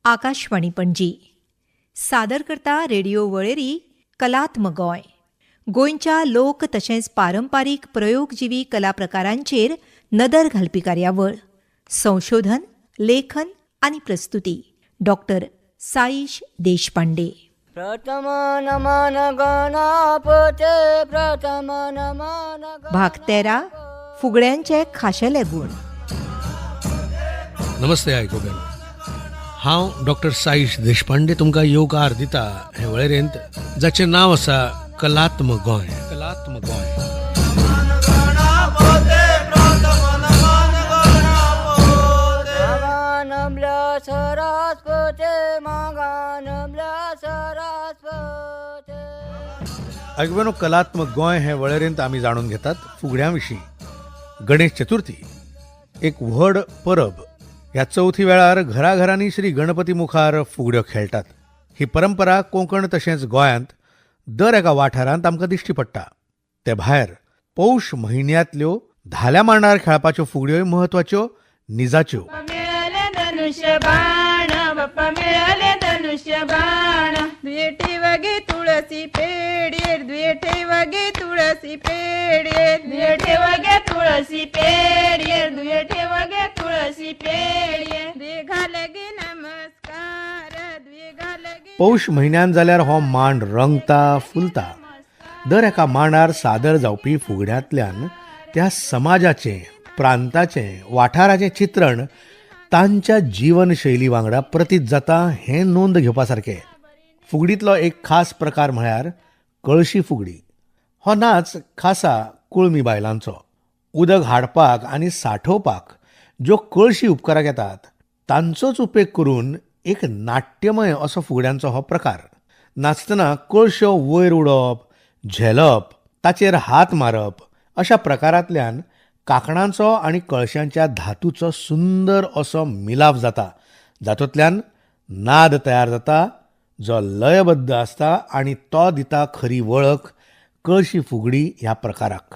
आकाशवाणी पणजी सादर करता रेडिओ वळेरी कलात्म गोंय. गोंयच्या लोक तशेंच पारंपारीक प्रयोगजिवी कला प्रकारांचेर नदर घालपी कार्यावळ. संशोधन, लेखन आनी प्रस्तुती डॉक्टर साईश देशपांडे. प्रथम नमन गणपते प्रथम नमन भाग 13 फुगड्यांचे खाशेले गुण. नमस्ते आयकोबेन, हांव डॉक्टर साईश देशपांडे तुमकां येवकार दिता हे वळेरेंत जाचें नांव आसा कलात्म गोंय. कलात्म गोंय आयकोबेनो, कलात्म गोंय हे वळेरेंत आमी जाणून घेतात फुगड्यां विशीं. गणेश चतुर्थी एक व्हड परब. ह्या चवथी वेळार घराघरांनी श्री गणपती मुखार फुगड्यो खेळटात. ही परंपरा कोंकण तशेंच गोंयांत दर एका वाठारांत आमकां दिश्टी पडटा. ते भायर पौष म्हयन्यांतल्यो धाल्या मांडार खेळपाच्यो फुगड्योय म्हत्वाच्यो, निजाच्यो. दुयेटे वगे तुळसी पेडे, दुयेटे वगे तुळसी पेडे, दुयेटे वगे तुळसी पेडे, दुयेटे वगे तुळसी पेडे, दुये घालगे नमस्कार, दुये घालगे. पौष म्हयन्यान जाल्यार हो मांड रंगता, फुलता. दर एका मांडार सादर जावपी फुगड्यांतल्यान त्या समाजाचें, प्रांताचें, वाठाराचें चित्रण तांच्या जिवनशैली वांगडा प्रतीत जाता हें नोंद घेवपा सारकें. फुगडींतलो एक खास प्रकार म्हळ्यार कळशी फुगडी. हो नाच खासा कुळमी बायलांचो. उदक हाडपाक आनी साठोवपाक ज्यो कळशी उपकाराक येतात तांचोच उपेग करून एक नाट्यमय असो फुगड्यांचो हो प्रकार. नाचतना कळश्यो वयर उडोवप, झेलप, ताचेर हात मारप अशा प्रकारांतल्यान कांकणांचो आनी कळश्यांच्या धातूचो सुंदर असो मिलाप जाता, जातूंतल्यान नाद तयार जाता जो लयबद्ध आसता आनी तो दिता खरी वळख कळशी फुगडी ह्या प्रकाराक.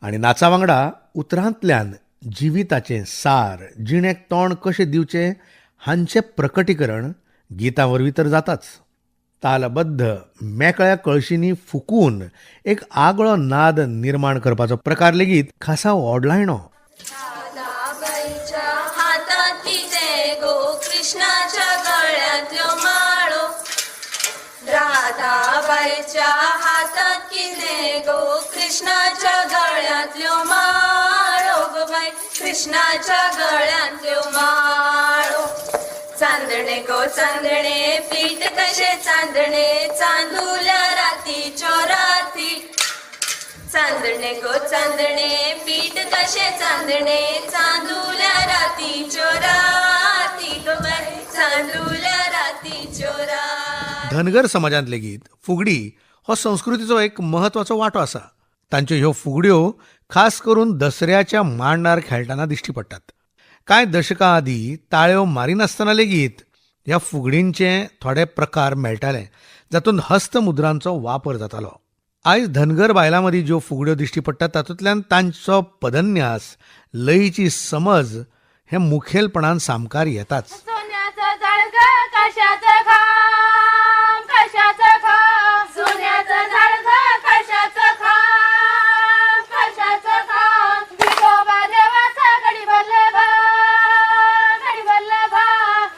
आनी नाचा वांगडा उतरांतल्यान जिविताचें सार, जिणेक तोंड कशें दिवचें हांचें प्रकटीकरण गितां वरवीं तर जाताच. तालबद्ध मेकळ्या कळशींनी फुकून एक आगळो नाद निर्माण करपाचो प्रकार लेगीत खासा ओडलायणो. राधाबाईच्या हातात किते गो कृष्णाच्या गळ्यातल्यो माळो, राधाबाईच्या हातात किते गो कृष्णाच्या गळ्यातल्यो माळो, गो बाई कृष्णाच्या गळ्यातल्यो माळो. चांदणे गो चांदणे पीठ कशे चांदणे, चांदुल्या रातीच्यो राती. चांदणे गो चांदणे पीठ कशे चांदणे, चांदुल्या रातीच्यो राती, गो बाई चांदुल्या रातीच्यो राती. धनगर समाजांत लेगीत फुगडी हो संस्कृतीचो एक म्हत्वाचो वांटो आसा. तांच्यो ह्यो फुगड्यो खास करून दसऱ्याच्या मांडार खेळटाना दिश्टी पडटात. कांय दशकां आदीं ताळयो मारिनासतना लेगीत ह्या फुगडींचे थोडे प्रकार मेळटाले, जातूंत हस्तमुद्रांचो वापर जातालो. आयज धनगर बायलां मदीं ज्यो फुगड्यो दिश्टी पडटात तातूंतल्यान तांचो पदन्यास, लयीची समज हे मुखेलपणान सामकार येताच. सोन्याचं झाडगं कशाचं खाम, कशाचं खाम, सोन्याचं झाडगं कशाचं खाम, कशाचं खाम. विठोबा देवाचा गडी भरले भा, गडी भरले भा,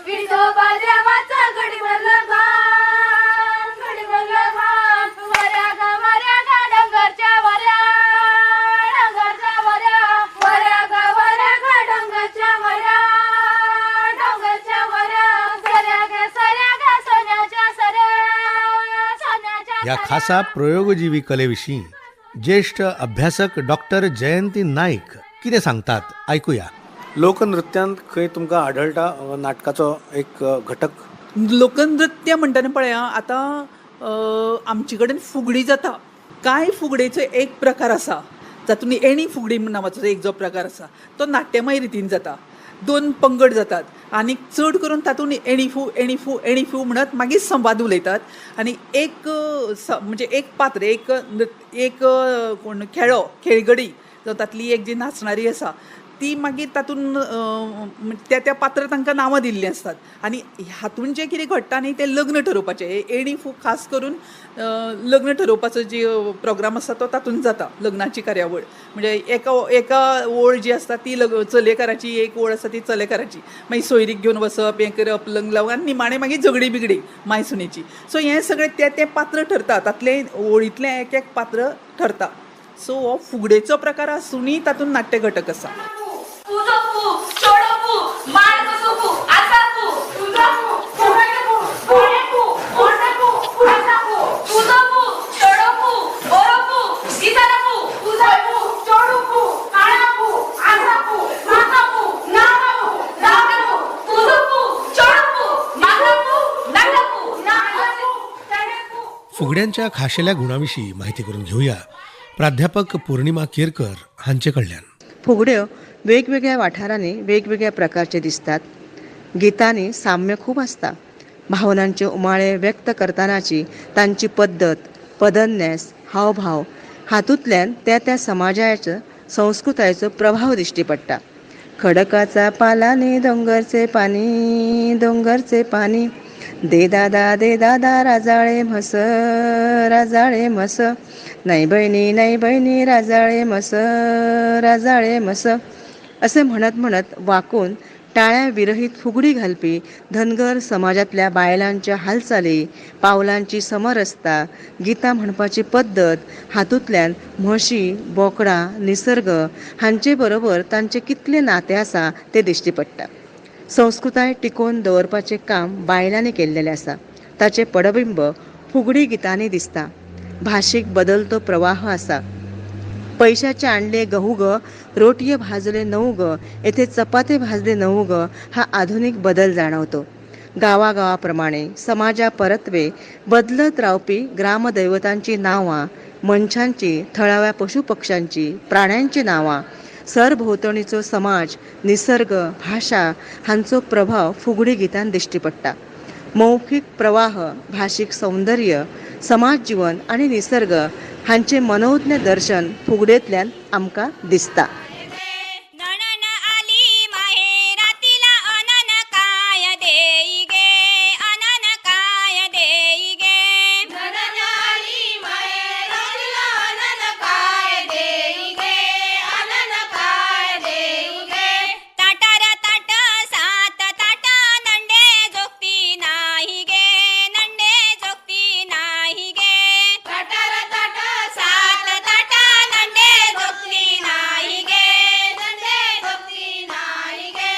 विठोबा देवाचा गडी भरले भा, गडी भरले भा. वऱ्या गा डोंगरच्या वऱ्या, डोंगरच्या वऱ्या, वऱ्या गा डोंगरच्या वऱ्या, डोंगरच्या वऱ्या. सऱ्या गा सोन्याच्या सऱ्या, सोन्याच्या. ह्या खासा प्रयोगजीवी कलेविशीं ज्येष्ठ अभ्यासक डॉक्टर जयंती नाईक कितें सांगतात आयकुया. लोकनृत्यांत खंय तुमकां आढळटा नाटकाचो एक घटक? लोकनृत्य म्हणटना पळया, आतां आमचे कडेन फुगडी जाता. कांय फुगडेचो एक प्रकार आसा जातूंत एणी फुगडी नांवाचो एक जो प्रकार आसा तो नाट्यमय रितीन जाता. 2 पंगड जातात आनी चड करून तातूंत एणी फू एणी फू एणी फू म्हणत मागीर संवाद उलयतात. आनी एक म्हणजे एक पात्र, एक कोण खेळगडी जो तातली एक जी नाचणारी आसा ती मागीर तातूंत त्या त्या पात्र तांकां नांवां दिल्लीं असतात आनी हातून जें कितें घडटा न्ही तें लग्न ठरोवपाचें एणी फूग खास करून लग्न ठरोवपाचो जो प्रोग्राम आसा तो तातूंत जाता लग्नाची कार्यावळ म्हणजे एका ओळ जी आसता ती चलेकाराची एक ओळ आसा ती चलेकाराची मागीर सोयरीक घेवन वचप हें करप लग्न लावप आनी निमाणें मागीर झगडी बिगडी मायसुनेची सो हें सगळें तें पात्र ठरता तातलें ओळींतलें एक एक पात्र ठरता सो हो फुगडेचो प्रकार आसुनूय तातूंत नाट्य घटक आसा तुझो पू चोडो पू मार कसो पू आसा पू तुझो पू कोणे पू कोणे पू ओरडा पू आसा पू तुझो पू चोडो पू ओरो पू दिसाला पू तुझो पू चोडो पू काळा पू आसा पू माका पू नागा पू तुझो पू चोडो पू माका पू नागा पू नागा पू तणे पू फुगड्यांच्या खाशेल्या गुणांविषयी माहिती करून घेऊया प्राध्यापक पौर्णिमा केरकर हांचे कडल्यान. फुगड्यो वेगवेगळ्या वाठारांनी वेगवेगळ्या प्रकारचे दिसतात. गितांनी साम्य खूब आसता. भावनांचे उमाळे व्यक्त करतानाची तांची पद्दत, पदन्यास, हावभाव हातूंतल्यान त्या समाजाचो संस्कृतायेचो प्रभाव दिश्टी पडटा. खडकाचा पालांनी दोंगरचे पाणी दे दादा राजाळे म्हस नाही बहिणी राजाळे म्हस असे म्हणत वाकून टाळ्या विरहित फुगडी घालपी धनगर समाजातल्या बायलांच्या हालचाली, पावलांची समरसता, गितां म्हणपाची पद्दत हातूंतल्यान म्हशी, बोकडां, निसर्ग हांचे बरोबर तांचे कितले नातें आसा ते दिश्टी पडटा. संस्कृताय टिकोवन दवरपाचें काम बायलांनी केल्लेलें आसा. ताचें पडबिंब फुगडी गितांनी दिसता. भाशीक बदलतो प्रवाह आसा. पैशाचे आणले गहू ग, रोटये भाजले 9 ग, येथे चपाते भाजले 9 ग हा आधुनिक बदल जाणवतो. गावागावाप्रमाणे समाजा परत्वे बदलत रावपी ग्रामदैवतांची नांवां, मनशांची, थळाव्या पशुपक्ष्यांची, प्राण्यांची नांवां, सरभोंवतणीचो समाज, निसर्ग, भाषा हांचो प्रभाव फुगडी गितांत दिश्टी पडटा. मौखिक प्रवाह, भाशीक सौंदर्य, समाज जीवन आणि निसर्ग हांचे मनोज्ञ दर्शन फुगडेंतल्यान आमकां दिसता. नणन आली माहेरातीला अनन काय देई गे अनन काय देई गे नणन आली माहेरातीला अनन काय देई गे अनन काय देई गे ताटार ताट सात ताट नंडे जोगती नाही गे नंडे जोगती नाही गे ताटार ताट सात ताट नंडे जोगती नाही गे नंडे जोगती नाही गे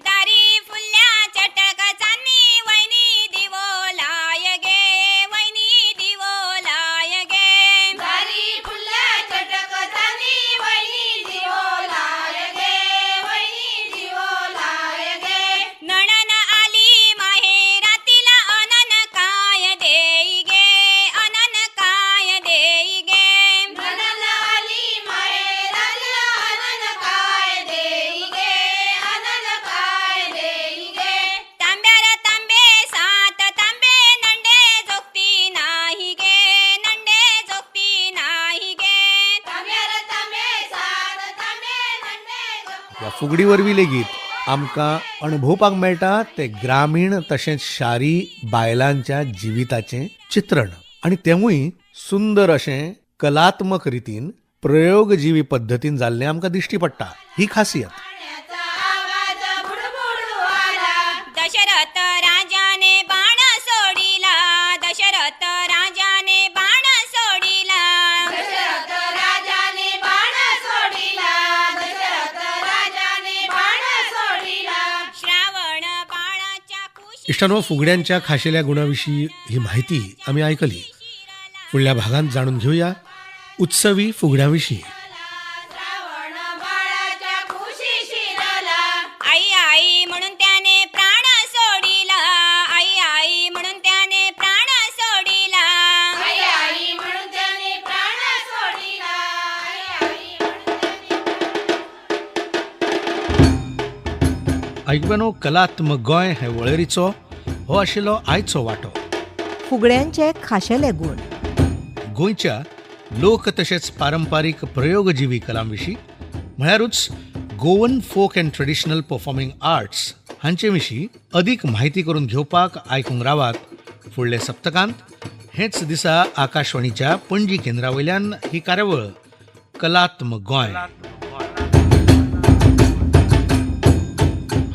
दारी फुल्ल्या चटक चांदणी वैनी दिवो लाय गे वैनी दिवो लाय गे दारी फुल्ल्या चटक चांदणी वैनी दिवो लाय गे वैनी दिवो लाय गे नणन आली माहेरातीला अनन काय देई गे अनन काय देई गे नणन आली माहेरातीला अनन काय देई गे अनन काय देई गे तांब्यार तांबे सात तांबे नंडे जोगती नाही गे नंडे जोगती नाही गे तांब्यार तांबे सात तांबे नंडे जोगती या फुगडीवरवी लेगीत आमकां अणभवपाक मेळटा ते ग्रामीण तशेंच शारी बायलांच्या जिविताचें चित्रण आणि तेवूय सुंदर अशें कलात्मक रितीन प्रयोगजीवी पद्दतीन जाल्लें आमकां दिश्टी पडटा. ही खासियत. आवाज बुडबुडू आला दशरथ राजाने बाण सोडिला दशरथ राजाने बाण सोडिला दशरथ राजाने बाण सोडिला दशरथ राजाने बाण सोडिला श्रावण बाळाच्या कुशी इष्टांनो, फुगड्यांच्या खाशेल्या गुणांविषयी ही माहिती आम्ही ऐकली. पुढल्या भागांत जाणून घेऊया उत्सवी फुगड्यांविषयी. श्रावण बाळाच्या कुशी शिरला आई आई म्हणून त्याने प्राण सोडिला आई आई म्हणून त्याने प्राण सोडिला आई आई म्हणून त्याने प्राण सोडिला आई आई म्हणून त्याने ऐकब्यानो, कलात्मक गोंय हे वळेरीचो हो आशिल्लो आयचो वांटो. फुगड्यांचे खाशेले गुण. गोंयच्या लोक तशेंच पारंपारीक प्रयोगजीवी कलांविशीं म्हळ्यारूच Goan folk and traditional performing arts हांचे विशीं अदीक म्हायती करून घेवपाक आयकूंक रावात फुडले सप्तकांत हेच दिसा आकाशवाणीच्या पणजी केंद्रा वयल्यान ही कार्यावळ कलात्म गोंय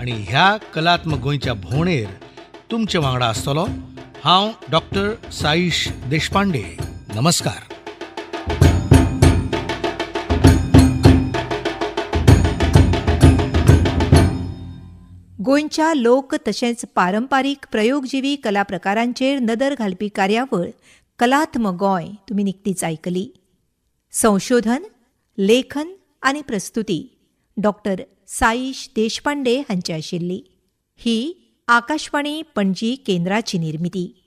आनी ह्या कलात्म गोंयच्या भोंवडेर तुमचे वांगडा आसतलो हांव डॉक्टर साईश देशपांडे. नमस्कार. गोंयच्या लोक तशेंच पारंपारीक प्रयोगजिवी कला प्रकारांचेर नदर घालपी कार्यावळ कलात्म गोंय तुमी निकतीच आयकली. संशोधन, लेखन आनी प्रस्तुती डॉक्टर साईश देशपांडे हांची आशिल्ली. ही आकाशवाणी पणजी केंद्राची निर्मिती.